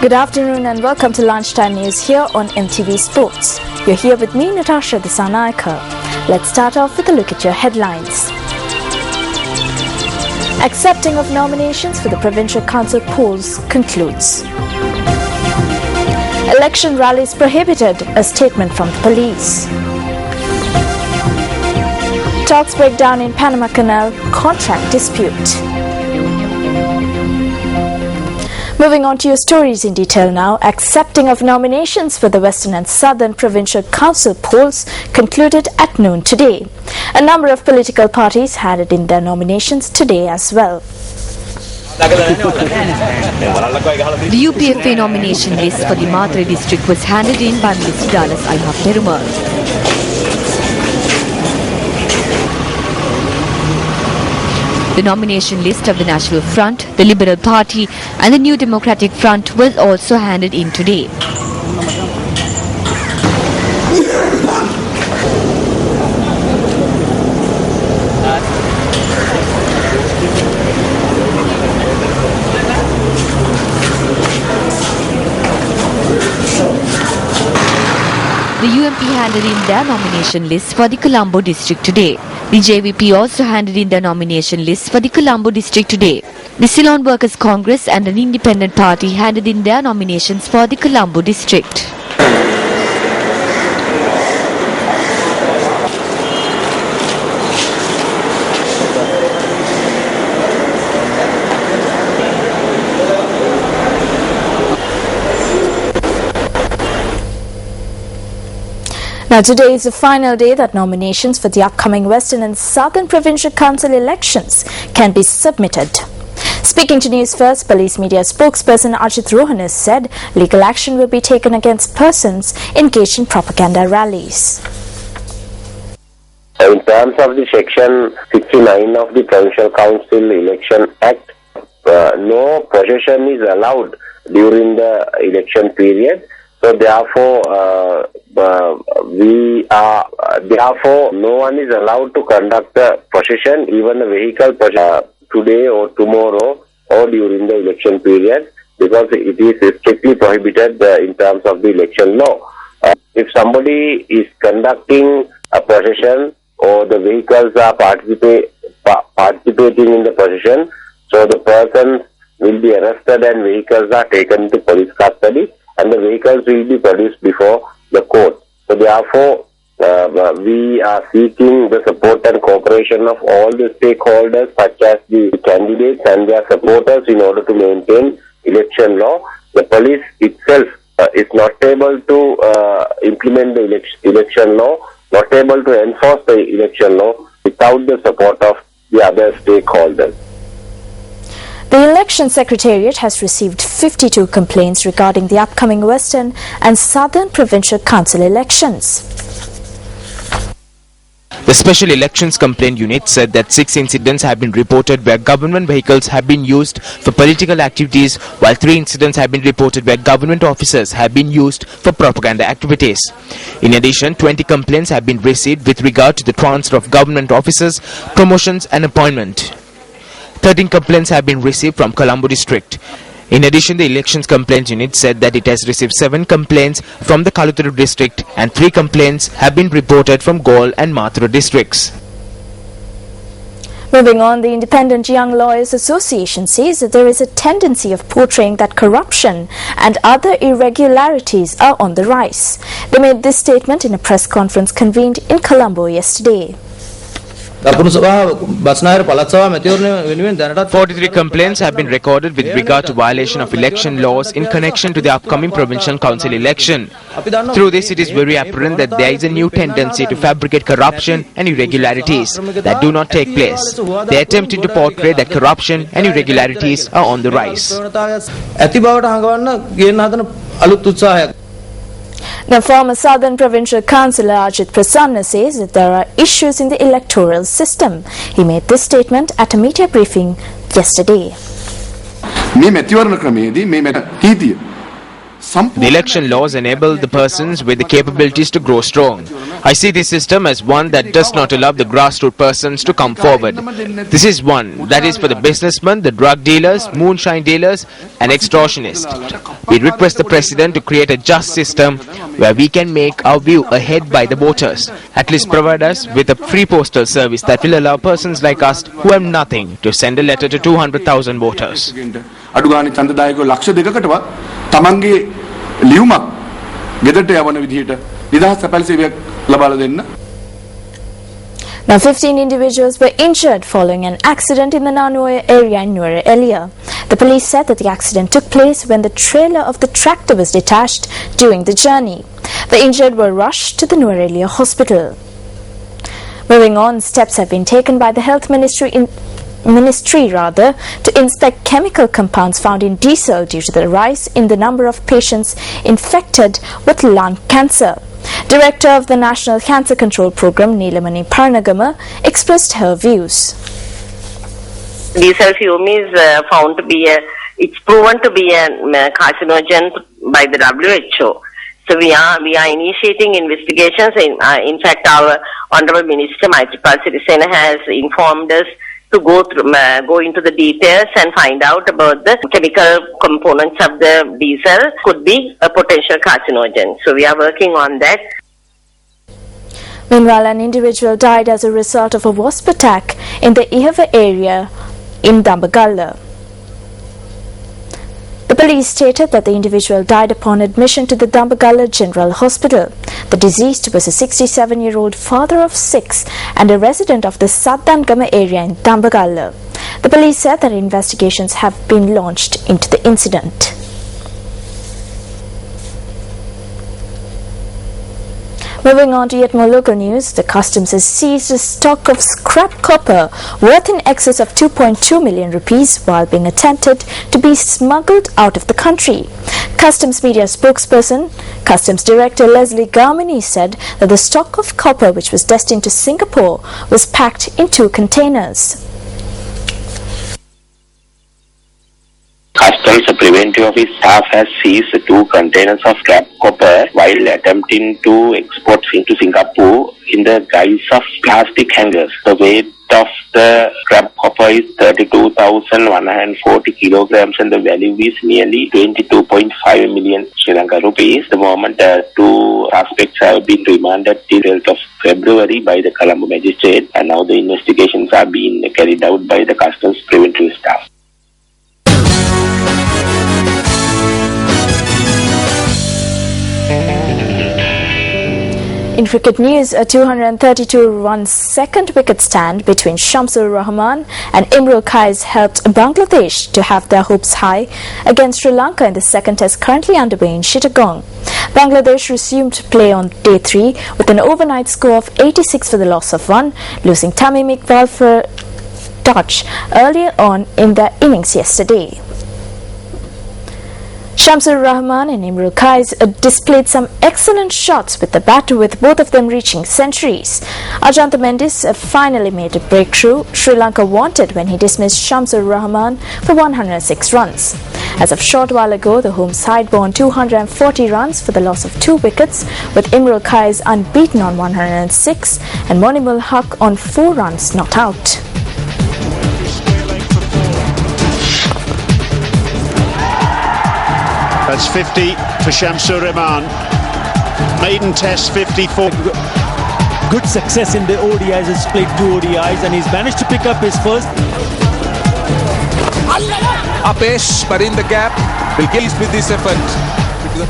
Good afternoon and welcome to Lunchtime News here on MTV Sports. You're here with me, Natasha Disanaika. Let's start off with a look at your headlines. Accepting of nominations for the Provincial Council polls concludes. Election rallies prohibited, a statement from the police. Talks break down in Panama Canal contract dispute. Moving on to your stories in detail now. Accepting of nominations for the Western and Southern Provincial Council polls concluded at noon today. A number of political parties handed in their nominations today as well. The UPFA nomination list for the Matre district was handed in by Minister Dallas Alhaf Perumal. The nomination list of the National Front, the Liberal Party and the New Democratic Front was also handed in today. The UMP handed in their nomination list for the Colombo district today. The JVP also handed in their nomination list for the Colombo district today. The Ceylon Workers Congress and an independent party handed in their nominations for the Colombo district. Now today is the final day that nominations for the upcoming Western and Southern Provincial Council elections can be submitted. Speaking to Newsfirst, police media spokesperson Argit has said legal action will be taken against persons engaged in propaganda rallies. In terms of the section 69 of the Provincial Council Election Act, no procession is allowed during the election period. So therefore, no one is allowed to conduct a procession, even a vehicle procession, today or tomorrow or during the election period, because it is strictly prohibited in terms of the election law. If somebody is conducting a procession or the vehicles are participating in the procession, so the person will be arrested and vehicles are taken to police custody, and the vehicles will be produced before the court. So therefore, we are seeking the support and cooperation of all the stakeholders, such as the candidates and their supporters, in order to maintain election law. The police itself is not able to implement the election law, not able to enforce the election law without the support of the other stakeholders. The Election Secretariat has received 52 complaints regarding the upcoming Western and Southern Provincial Council elections. The Special Elections Complaint Unit said that 6 incidents have been reported where government vehicles have been used for political activities, while 3 incidents have been reported where government officers have been used for propaganda activities. In addition, 20 complaints have been received with regard to the transfer of government officers, promotions and appointment. 13 complaints have been received from Colombo district. In addition, the Elections Complaint Unit said that it has received 7 complaints from the Kaluturu district and 3 complaints have been reported from Galle and Mathura districts. Moving on, the Independent Young Lawyers Association says that there is a tendency of portraying that corruption and other irregularities are on the rise. They made this statement in a press conference convened in Colombo yesterday. 43 complaints have been recorded with regard to violation of election laws in connection to the upcoming provincial council election. Through this, it is very apparent that there is a new tendency to fabricate corruption and irregularities that do not take place. They are attempting to portray that corruption and irregularities are on the rise. The former Southern Provincial Councillor Argit says that there are issues in the electoral system. He made this statement at a media briefing yesterday. The election laws enable the persons with the capabilities to grow strong. I see this system as one that does not allow the grassroots persons to come forward. This is one that is for the businessmen, the drug dealers, moonshine dealers and extortionists. We request the President to create a just system where we can make our view ahead by the voters. At least provide us with a free postal service that will allow persons like us who have nothing to send a letter to 200,000 voters. අඩුගානේ ඡන්දදායකව ලක්ෂ දෙකකටවත් තමන්ගේ ලියුමක් ගෙදරට යවන විදිහට නිදහස් සැපැල් සේවයක් ලබා දෙන්න. Now 15 individuals were injured following an accident in the Nanua area in Nuwara earlier. The police said that the accident took place when the trailer of the tractor was detached during the journey. The injured were rushed to the Nuwara hospital. Moving on, steps have been taken by the Health Ministry to inspect chemical compounds found in diesel due to the rise in the number of patients infected with lung cancer. Director of the National Cancer Control Program, Neelamani Parnagama, expressed her views. Diesel fume is found to be it's proven to be a carcinogen by the WHO. So we are initiating investigations. In fact, our Honorable Minister Maithripal Sirisena has informed us to go into the details and find out about the chemical components of the diesel could be a potential carcinogen. So we are working on that. Meanwhile, an individual died as a result of a wasp attack in the Ihava area in Dambagalla. The police stated that the individual died upon admission to the Dambagalla General Hospital. The deceased was a 67-year-old father of 6 and a resident of the Saddangama area in Dambagalla. The police said that investigations have been launched into the incident. Moving on to yet more local news, the customs has seized a stock of scrap copper worth in excess of 2.2 million rupees while being attempted to be smuggled out of the country. Customs media spokesperson, Customs Director Leslie Garmini said that the stock of copper which was destined to Singapore was packed in 2 containers. Customs Preventive Office staff has seized 2 containers of scrap copper while attempting to export into Singapore in the guise of plastic hangers. The weight of the scrap copper is 32,140 kilograms and the value is nearly 22.5 million Sri Lanka rupees. The moment 2 suspects have been remanded till 12th of February by the Colombo magistrate, and now the investigations are being carried out by the Customs Preventive staff. In cricket news, a 232-run second wicket stand between Shamsur Rahman and Imrul Kais helped Bangladesh to have their hopes high against Sri Lanka in the second test currently underway in Chittagong. Bangladesh resumed play on day 3 with an overnight score of 86 for the loss of 1, losing Tamim Iqbal for a touch earlier on in their innings yesterday. Shamsur Rahman and Imrul Kais displayed some excellent shots with the bat, with both of them reaching centuries. Ajanta Mendis finally made a breakthrough Sri Lanka wanted when he dismissed Shamsur Rahman for 106 runs. As of a short while ago, the home side bore 240 runs for the loss of 2 wickets, with Imrul Kais unbeaten on 106 and Monimul Haq on 4 runs not out. That's 50 for Shamsur Rahman. Maiden test 54. Good success in the ODIs, has played 2 ODIs and he's managed to pick up his first. Apesh, but in the gap, will get with this effort.